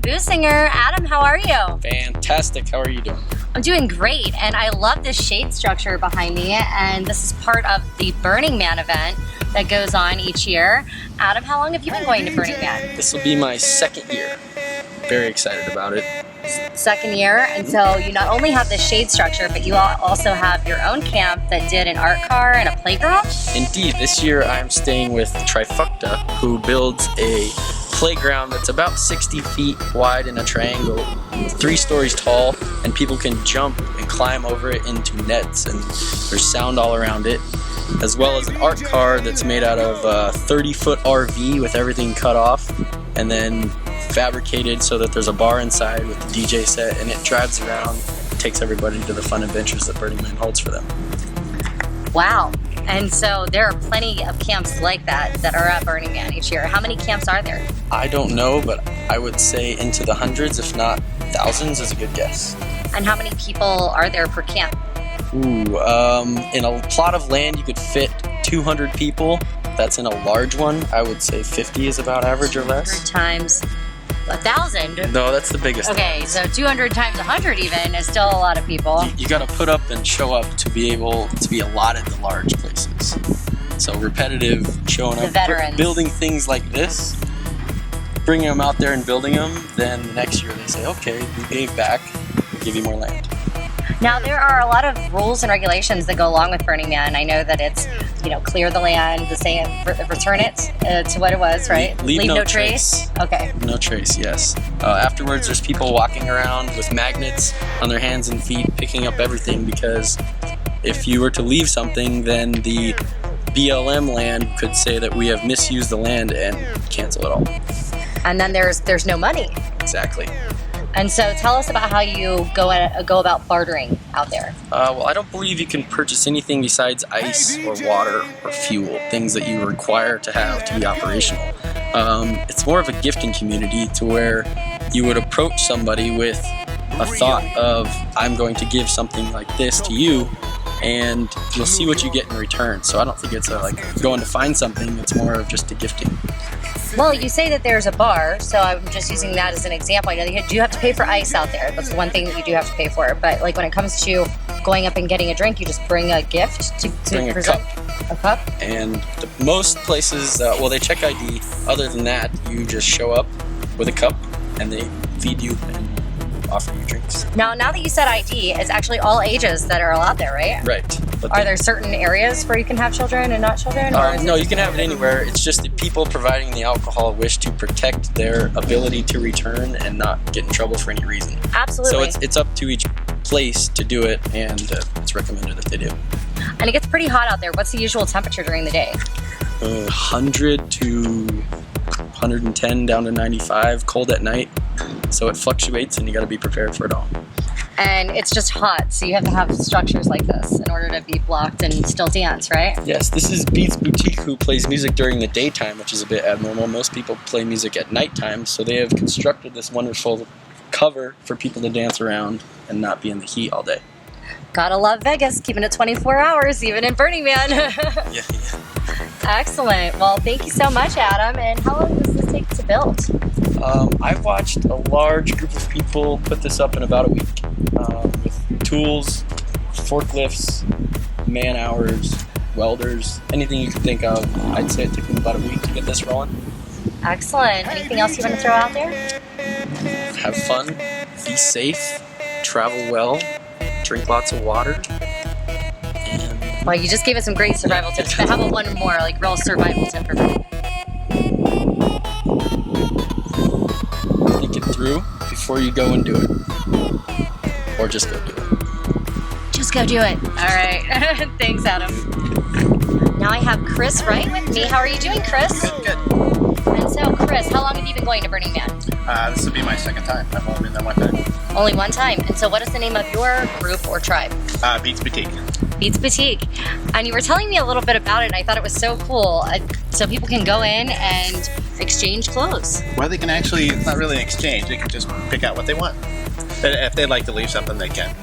Businger. Adam, how are you? Fantastic. How are you doing? I'm doing great, and I love this shade structure behind me, and this is part of the Burning Man event that goes on each year. Adam, how long have you been going to Burning Man? This will be my second year. Very excited about it. Second year, and so you not only have this shade structure, but you also have your own camp that did an art car and a playground? Indeed, this year I'm staying with Trifecta, who builds a playground that's about 60 feet wide in a triangle, 3 stories tall, and people can jump and climb over it into nets, and there's sound all around it, as well as an art car that's made out of a 30-foot RV with everything cut off, and then fabricated so that there's a bar inside with the DJ set, and it drives around, takes everybody to the fun adventures that Burning Man holds for them. Wow. And so there are plenty of camps like that are at Burning Man each year. How many camps are there? I don't know, but I would say into the hundreds, if not thousands, is a good guess. And how many people are there per camp? Ooh, in a plot of land you could fit 200 people. That's in a large one. I would say 50 is about average or less. 100 times 1,000? No, that's the biggest. Okay, so 200 times 100 even is still a lot of people. You gotta put up and show up to be able to be allotted the large places. So repetitive showing The up, veterans. building things like this, bringing them out there and building them, then the next year they say, okay, we gave back, we'll give you more land. Now there are a lot of rules and regulations that go along with Burning Man. I know that it's, clear the land, the same, return it to what it was, right? Leave no trace. Okay. No trace, yes. Afterwards, there's people walking around with magnets on their hands and feet, picking up everything, because if you were to leave something, then the BLM land could say that we have misused the land and cancel it all. And then there's no money. Exactly. And so tell us about how you go about bartering out there. Well, I don't believe you can purchase anything besides ice or water or fuel, things that you require to have to be operational. It's more of a gifting community to where you would approach somebody with a thought of, I'm going to give something like this to you, and you'll see what you get in return. So I don't think it's going to find something, it's more of just a gifting. Well, you say that there's a bar, so I'm just using that as an example. I know that you do have to pay for ice out there. That's the one thing that you do have to pay for. But when it comes to going up and getting a drink, you just bring a gift to Bring present. A cup? And most places, they check ID. Other than that, you just show up with a cup and they feed you and offer you drinks. Now that you said ID, it's actually all ages that are allowed there, right? Right. But Are there certain areas where you can have children and not children? Or no, you can have it anywhere. It's just that people providing the alcohol wish to protect their ability to return and not get in trouble for any reason. Absolutely. So it's up to each place to do it, and it's recommended that they do. And it gets pretty hot out there. What's the usual temperature during the day? 100 to 110 down to 95, cold at night. So it fluctuates, and you got to be prepared for it all. And it's just hot, so you have to have structures like this in order to be blocked and still dance, right? Yes, this is Beats Boutique, who plays music during the daytime, which is a bit abnormal. Most people play music at nighttime, so they have constructed this wonderful cover for people to dance around and not be in the heat all day. Gotta love Vegas, keeping it 24 hours, even in Burning Man. Yeah. Excellent. Well, thank you so much, Adam. And how long does this take to build? I've watched a large group of people put this up in about a week with tools, forklifts, man hours, welders, anything you can think of. I'd say it took them about a week to get this rolling. Excellent. Anything else you want to throw out there? Have fun, be safe, travel well, drink lots of water. And Well, you just gave us some great survival tips, but how about one more, real survival tip for me? think it through before you go and do it. Or just go do it. Just go do it. All right. Thanks, Adam. Now I have Chris Wright with me. How are you doing, Chris? Good. And so, Chris, how long have you been going to Burning Man? This will be my second time. I've only been there one time. Only one time. And so what is the name of your group or tribe? Beats Boutique. Beats Boutique. And you were telling me a little bit about it, and I thought it was so cool. So people can go in and exchange clothes. Well, they can actually, it's not really an exchange. They can just pick out what they want. But if they'd like to leave something, they can.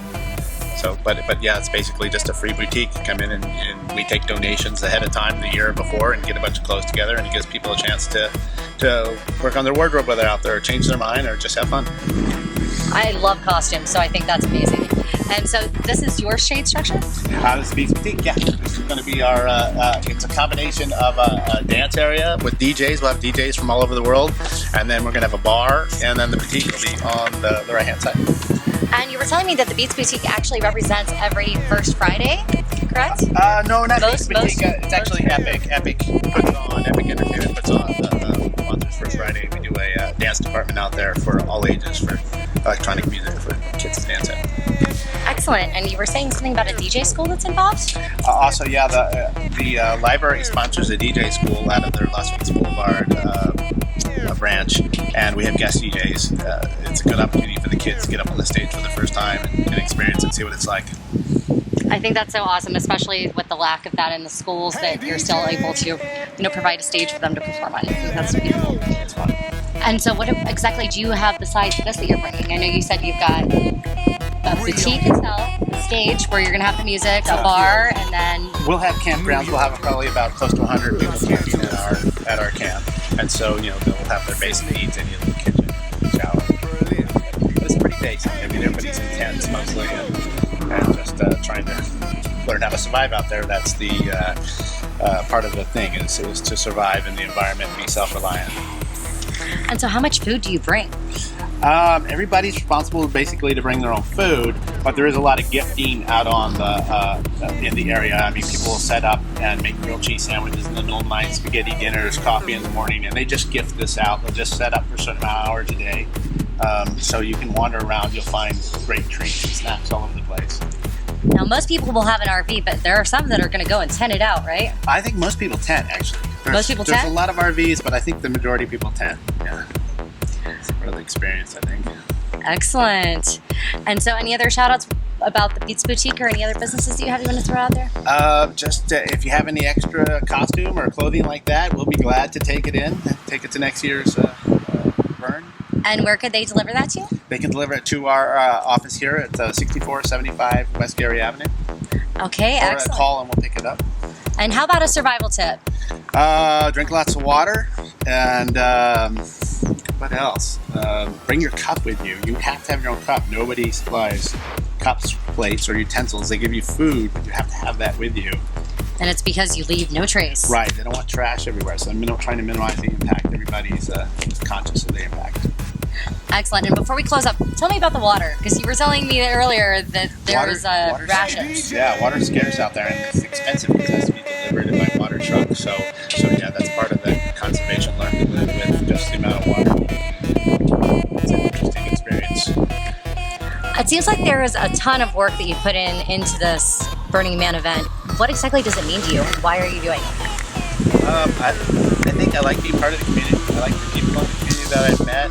So, but yeah, it's basically just a free boutique. You come in and we take donations ahead of time the year before and get a bunch of clothes together, and it gives people a chance to work on their wardrobe while they're out there, or change their mind, or just have fun. I love costumes, so I think that's amazing. And so this is your shade structure? This is Beats Boutique, yeah. This is going to be our, it's a combination of a dance area with DJs. We'll have DJs from all over the world. And then we're going to have a bar. And then the boutique will be on the right-hand side. And you were telling me that the Beats Boutique actually represents every first Friday, correct? No, not Most- Beats Boutique. It's actually most- Epic. Epic puts on, Epic Entertainment puts on Monsters First Friday. We do a dance department out there for all ages, for electronic music for kids to dance at. Excellent. And you were saying something about a DJ school that's involved? Also, yeah, the library sponsors a DJ school out of their Las Vegas Boulevard branch, and we have guest DJs. It's a good opportunity for the kids to get up on the stage for the first time and experience and see what it's like. I think that's so awesome, especially with the lack of that in the schools, that you're still able to, provide a stage for them to perform on. I think that's beautiful. It's fun. And so what exactly do you have besides this that you're bringing? I know you said you've got a boutique itself, a stage where you're going to have the music, a bar, and then... We'll have campgrounds. We'll have probably about close to 100 people camping at our camp. And so, they'll have their base needs, any little kitchen, shower. It's pretty basic. I mean, everybody's in tents mostly, and just trying to learn how to survive out there. That's the part of the thing, is to survive in the environment and be self-reliant. And so how much food do you bring? Everybody's responsible basically to bring their own food, but there is a lot of gifting out on in the area. I mean, people will set up and make grilled cheese sandwiches in the middle of the night, spaghetti dinners, coffee in the morning, and they just gift this out. They'll just set up for a certain amount of hours a day. So you can wander around, you'll find great treats and snacks all over the place. Now, most people will have an RV, but there are some that are going to go and tent it out, right? I think most people tent, actually. Most people There's tent? a lot of RVs, but I think the majority of people tent. Yeah. It's part of the experience, I think. Excellent. And so any other shout-outs about the Beats Boutique or any other businesses that you want to throw out there? If you have any extra costume or clothing like that, we'll be glad to take it in and take it to next year's burn. And where could they deliver that to? They can deliver it to our office here at 6475 West Gary Avenue. Okay, Or excellent. call and we'll pick it up. And how about a survival tip? Drink lots of water, and what else? Bring your cup with you. You have to have your own cup. Nobody supplies cups, plates, or utensils. They give you food, but you have to have that with you. And it's because you leave no trace. Right. They don't want trash everywhere, so I'm trying to minimize the impact. Everybody's conscious of the impact. Excellent. And before we close up, tell me about the water, because you were telling me earlier that there was Water's rations. scarce. Yeah, water's scarce out there, and it's expensive because it has to be delivered by water truck. So yeah, that's part of the conservation. Learn to live with just the amount of water. It's an interesting experience. It seems like there is a ton of work that you put into this Burning Man event. What exactly does it mean to you? Why are you doing it? I think I like being part of the community. I like the people in the community that I've met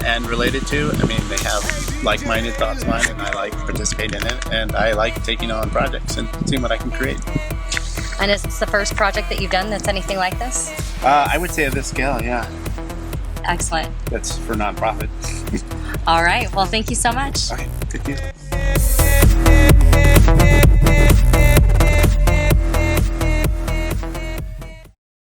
and related to. I mean, they have like-minded thoughts of mine, and I like participating in it. And I like taking on projects and seeing what I can create. And is this the first project that you've done that's anything like this? I would say of this scale, yeah. Excellent. That's for nonprofit. All right. Well, thank you so much. Okay, good deal.